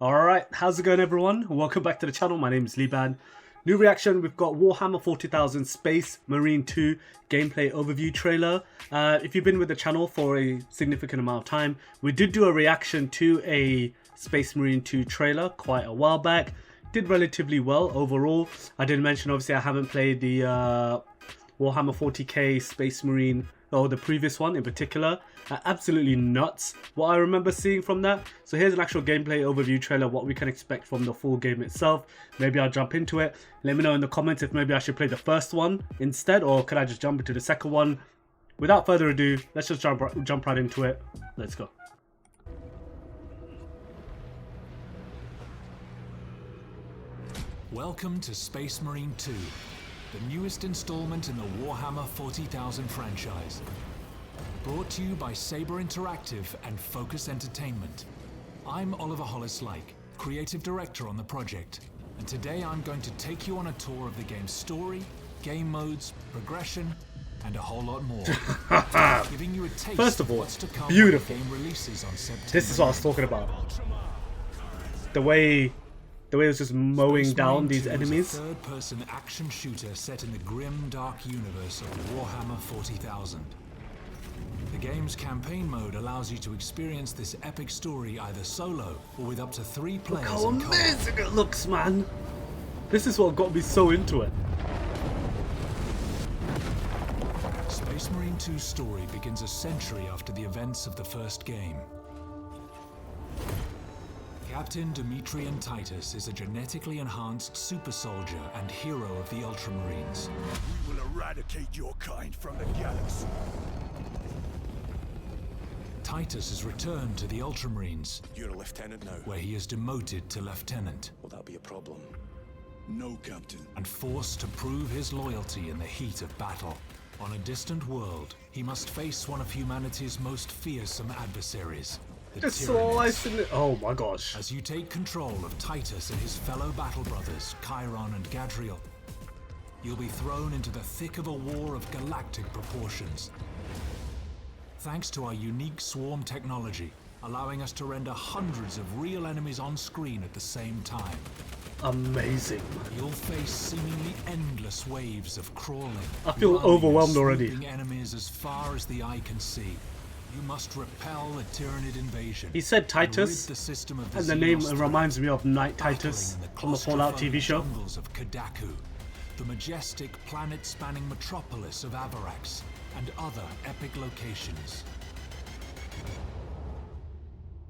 Alright, how's it going everyone? Welcome back to the channel, my name is Liban. New reaction, we've got Warhammer 40,000 Space Marine 2 gameplay overview trailer. If you've been with the channel for a significant amount of time, we did do a reaction to a Space Marine 2 trailer quite a while back. Did relatively well overall. I did mention obviously I haven't played the Warhammer 40k Space Marine, or the previous one in particular. Absolutely nuts what I remember seeing from that. So here's an actual gameplay overview trailer, what we can expect from the full game itself. Maybe I'll jump into it. Let me know in the comments if maybe I should play the first one instead, or could I just jump into the second one. Without further ado, let's just jump right into it. Let's go. Welcome to Space Marine 2, the newest installment in the Warhammer 40,000 franchise. Brought to you by Saber Interactive and Focus Entertainment. I'm Oliver Hollis-Leick, creative director on the project, and today I'm going to take you on a tour of the game's story, game modes, progression, and a whole lot more. Giving you a taste First of all, what's to come beautiful. when the game releases on September. This is what I was talking about. The way it was just mowing down these enemies. A third-person action shooter set in the grim, dark universe of Warhammer 40,000. The game's campaign mode allows you to experience this epic story either solo or with up to 3 players. Look how amazing it looks, man! This is what got me so into it. Space Marine 2's story begins a century after the events of the first game. Captain Demetrian Titus is a genetically enhanced super soldier and hero of the Ultramarines. We will eradicate your kind from the galaxy. Titus is returned to the Ultramarines. You're a lieutenant now. Where he is demoted to lieutenant. Will that be a problem? No, Captain. And forced to prove his loyalty in the heat of battle. On a distant world, he must face one of humanity's most fearsome adversaries. Just slice in it. Oh my gosh. As you take control of Titus and his fellow battle brothers, Chiron and Gadriel, you'll be thrown into the thick of a war of galactic proportions. Thanks to our unique swarm technology, allowing us to render hundreds of real enemies on screen at the same time. Amazing. You'll face seemingly endless waves of crawling. I feel overwhelmed already. Enemies as far as the eye can see. You must repel a Tyranid invasion. He said Titus, and the name reminds me of Knight Titus from the Fallout TV show. Jungles of Kadaku, the majestic planet-spanning metropolis of Avarax, and other epic locations.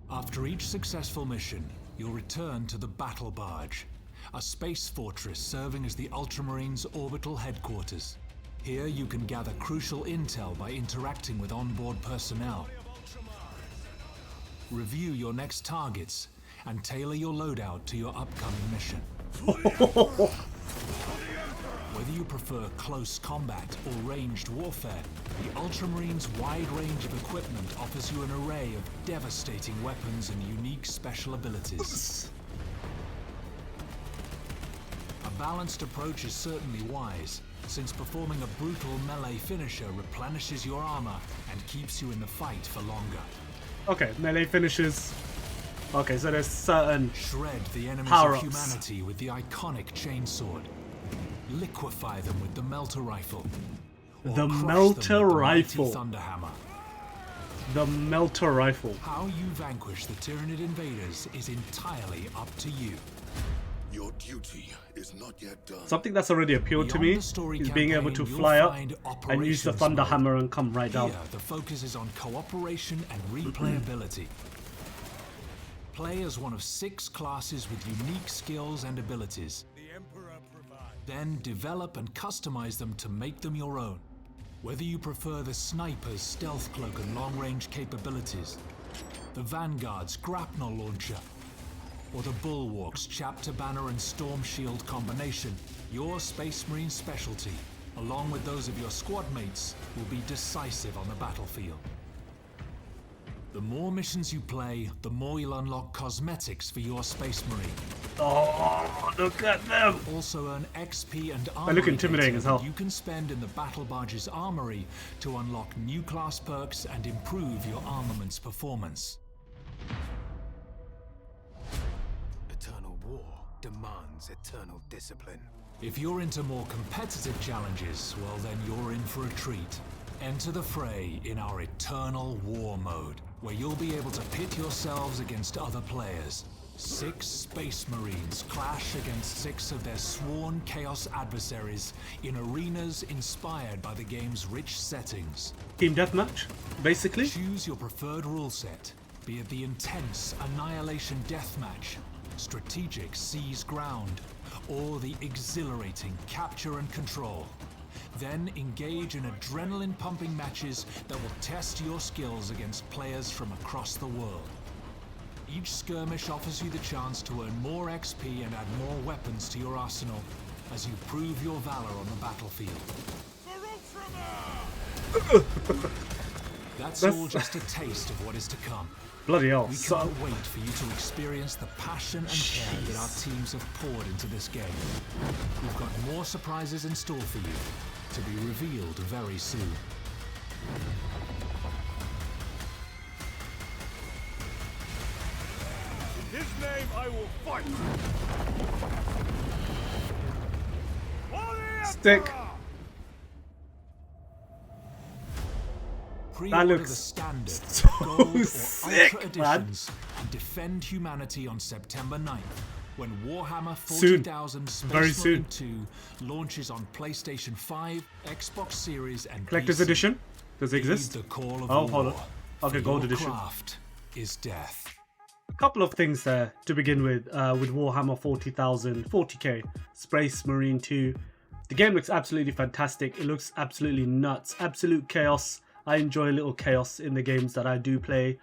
After each successful mission, you'll return to the Battle Barge, a space fortress serving as the Ultramarines' orbital headquarters. Here you can gather crucial intel by interacting with onboard personnel, review your next targets, and tailor your loadout to your upcoming mission. Whether you prefer close combat or ranged warfare, the Ultramarines' wide range of equipment offers you an array of devastating weapons and unique special abilities. A balanced approach is certainly wise, since performing a brutal melee finisher replenishes your armor and keeps you in the fight for longer. Okay, melee finishes. Okay, so there's certain shred the enemies power-ups. Of humanity with the iconic chainsword. Liquefy them with the melter rifle. The melter rifle. Thunderhammer. The melter rifle. How you vanquish the Tyranid invaders is entirely up to you. Your duty is not yet done. Something that's already appealed to me is being able to fly up and use the Thunderhammer and come right down. Here, the focus is on cooperation and replayability. Play as one of 6 classes with unique skills and abilities. The Emperor provides. Then develop and customize them to make them your own. Whether you prefer the Sniper's stealth cloak and long-range capabilities, the Vanguard's grapnel launcher, or the Bulwark's chapter banner and storm shield combination, your Space Marine specialty, along with those of your squad mates, will be decisive on the battlefield. The more missions you play, the more you'll unlock cosmetics for your Space Marine. Oh, look at them! Also earn XP and armor. They look intimidating as hell. You can spend in the Battle Barge's armory to unlock new class perks and improve your armament's performance. War demands eternal discipline. If you're into more competitive challenges, well then you're in for a treat. Enter the fray in our Eternal War mode, where you'll be able to pit yourselves against other players. 6 Space Marines clash against 6 of their sworn Chaos adversaries in arenas inspired by the game's rich settings. Team deathmatch, basically. Choose your preferred rule set, be it the intense Annihilation Deathmatch, strategic Seize Ground, or the exhilarating Capture and Control. Then engage in adrenaline-pumping matches that will test your skills against players from across the world. Each skirmish offers you the chance to earn more XP and add more weapons to your arsenal as you prove your valor on the battlefield. That's all just a taste of what is to come. Bloody hell. We can't wait for you to experience the passion and care that our teams have poured into this game. We've got more surprises in store for you, to be revealed very soon. In his name I will fight! Stick. Pre-order the looks standard, so gold, or sick, ultra man. editions and defend humanity on September 9th, when Warhammer Soon. 40,000 Space Very Marine soon. 2 launches on PlayStation 5, Xbox Series, and Collector's PC. edition. Does it Heed exist? the call of Oh, war, hold on. Okay, for gold your edition. craft is death. A couple of things there to begin with Warhammer 40,000, 40k, Space Marine 2. The game looks absolutely fantastic. It looks absolutely nuts. Absolute chaos. I enjoy a little chaos in the games that I do play.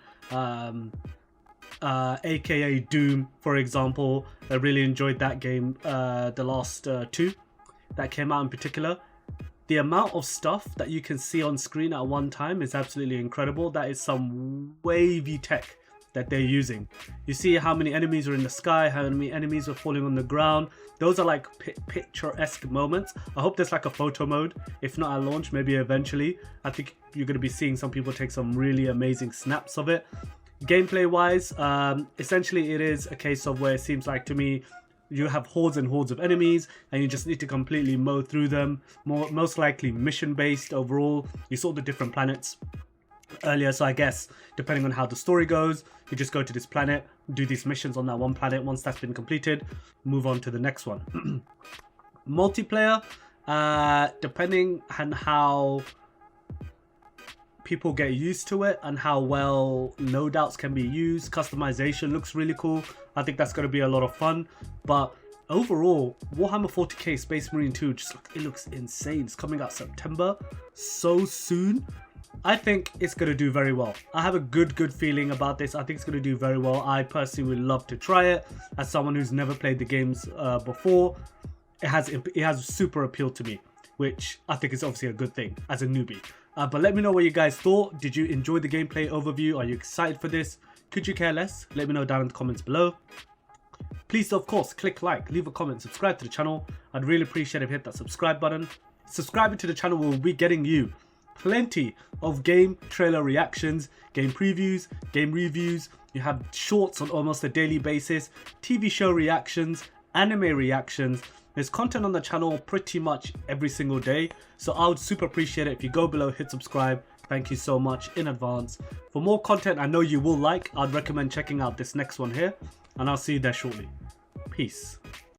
AKA Doom, for example. I really enjoyed that game, the last 2 that came out in particular. The amount of stuff that you can see on screen at one time is absolutely incredible. That is some wavy tech that they're using. You see how many enemies are in the sky, how many enemies are falling on the ground. Those are like picturesque moments. I hope there's like a photo mode. If not at launch, maybe eventually. I think you're going to be seeing some people take some really amazing snaps of it. Gameplay wise, essentially it is a case of where it seems like to me you have hordes and hordes of enemies and you just need to completely mow through them. Most likely mission based overall. You saw the different planets earlier, so I guess depending on how the story goes, you just go to this planet, do these missions on that one planet. Once that's been completed, move on to the next one. Multiplayer, depending on how people get used to it and how well loadouts can be used, customization looks really cool. I think that's going to be a lot of fun. But overall, Warhammer 40k Space Marine 2 it looks insane. It's coming out September, so soon. I think it's going to do very well. I have a good feeling about this. I think it's going to do very well. I personally would love to try it. As someone who's never played the games before, it has super appeal to me, which I think is obviously a good thing as a newbie. But let me know what you guys thought. Did you enjoy the gameplay overview? Are you excited for this? Could you care less? Let me know down in the comments below. Please, of course, click like, leave a comment, subscribe to the channel. I'd really appreciate if you hit that subscribe button. Subscribing to the channel will be getting you plenty of game trailer reactions, game previews, game reviews. You have shorts on almost a daily basis, TV show reactions, anime reactions. There's content on the channel pretty much every single day, so I would super appreciate it if you go below, hit subscribe. Thank you so much in advance. For more content I know you will like, I'd recommend checking out this next one here, and I'll see you there shortly. Peace.